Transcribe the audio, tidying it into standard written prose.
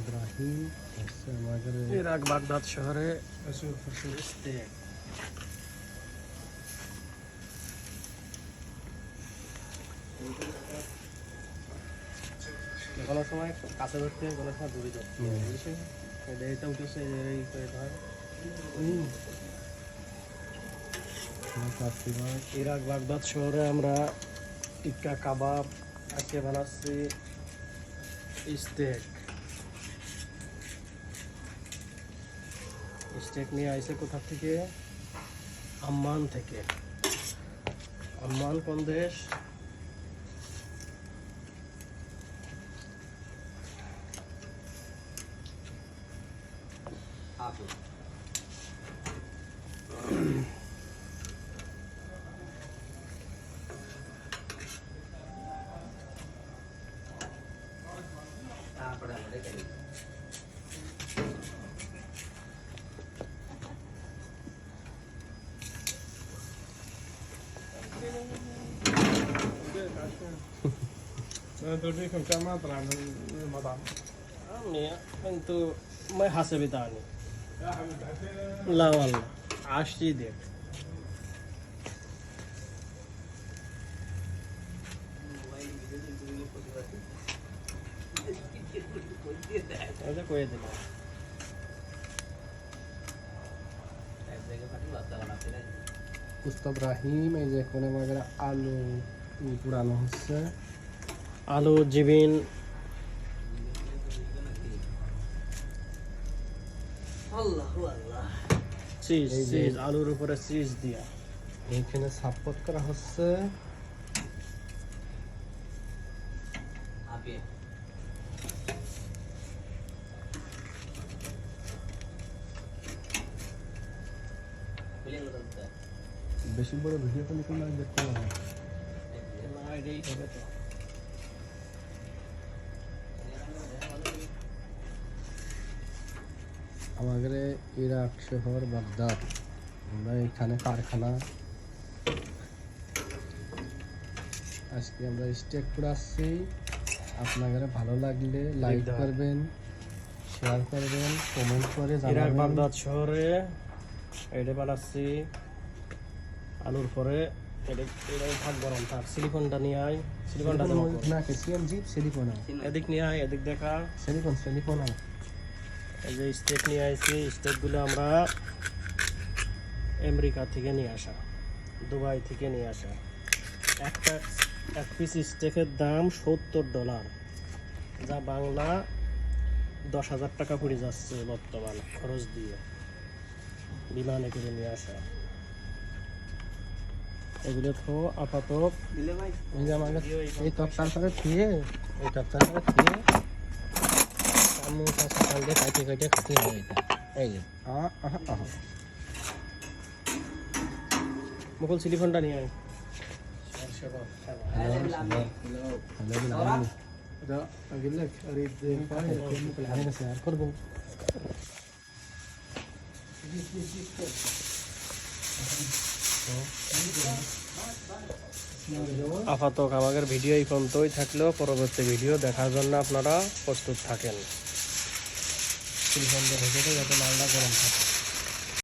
ইব্রাহিম হচ্ছে আমাদের Iraq Baghdad শহরে স্টেক। কোনো সময় কাছে ধরতে হয়, কোনো সময় দূরে ধরতে হয়, বুঝছেন? এটা উঠেছে এই করে ধর। ইরাক বাগদাদ শহরে আমরা টিক্কা কাবাব, আজকে বানাচ্ছি স্টেক। স্টেক নিয়ে আইছে কোথা থেকে? আম্মান থেকে। আম্মান কোন দেশ? توريكم كم مطلع من المطعم. انتوا ما حسبي تاني. يا حبيبي حسين لا والله عاشتي ديك. هذا كويس. উস্তাদ রাহিম এই যে এখন আমাদের আলু পুরানো হচ্ছে, আলু জিবিন চিজ, চিজ আলুর উপরে চিজ দিয়া এইখানে সাপোর্ট করা হচ্ছে। বেশি বড় ভিডিও করলে কোনো দেখতে হবে না। এটাই হবে তো। আমাদের ইরাক শহর বাগদাদ, আমরা এখানে কারখানা। আজকে আমরা স্টেক পুরাচ্ছি। আপনাদের ভালো লাগলে লাইক করবেন, শেয়ার করবেন, কমেন্ট করে ইরাক জানাবেন। বাগদাদ শহরে এটা বানাচ্ছি আলুর পরে। এটা থাক গরম থাক। সিলিকনটা নিয়ে আয়, সিলিকনটা না সিএনজি সিলিকন, এদিক নিয়ে আয়, এদিক দেখা। সিলিকন এই যে স্টেক নিয়ে আসছি, স্টেকগুলো আমরা আমেরিকা থেকে নিয়ে আসা, দুবাই থেকে নিয়ে আসা। এক পিস স্টেকের দাম $70, যা বাংলা 10,000 টাকা পড়ে যাচ্ছে বর্তমান খরচ দিয়ে, বিমানে করে নিয়ে আসা। এগুলো তো আপাতত এই যে আমাদের এই তক্তার করে থুয়ে, এই তক্তার করে থুয়ে চামচ আছে চাল দিয়ে কাটে কাটে খাতে হবে এটা। এই যে মুকুল সিলিকনটা নিয়ে আয়। لا اقول لك اريد শেয়ার করবো। আপাতত আমাদের ভিডিও এই পর্যন্তই থাকলেও পরবর্তী ভিডিও দেখার জন্য আপনারা প্রস্তুত থাকেন। সিলিকন দিয়ে ঢেকে যাতে মালটা গরম থাকে।